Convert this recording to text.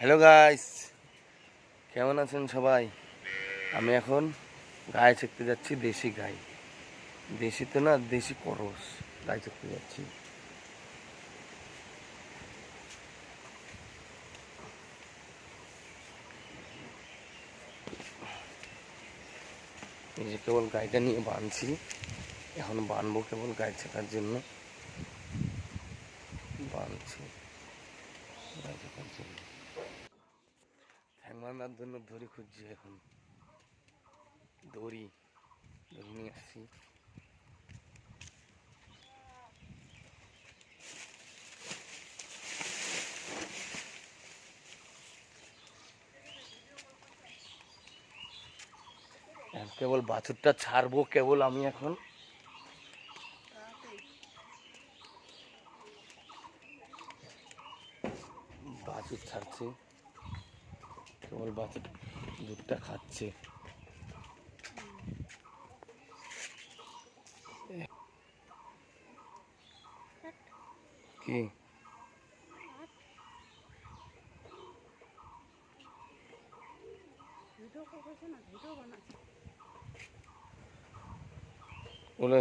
Hello guys, কেমন আছেন সবাই? আমি এখন গায়ে চেকতে যাচ্ছি, দেশি গাই। দেশি তো না, দেশি করস গায়ে চেকতে যাচ্ছি। এই যে কেবল গাইটা নিয়ে বাঁধছি, এখন বাঁধবো কেবল গায়ে চেকার জন্য। বাঁধছি গায়ে চেকার জন্য, ঠ্যাং বাঁধার জন্য দড়ি খুঁজছি। এখন দড়ি দড়ি নিয়ে আসছি। কেবল বাছুরটা ছাড়বো কেবল আমি এখন। বাছুর ছাড়ছি, কেবল বাছুর দুধটা খাচ্ছে। কি বলে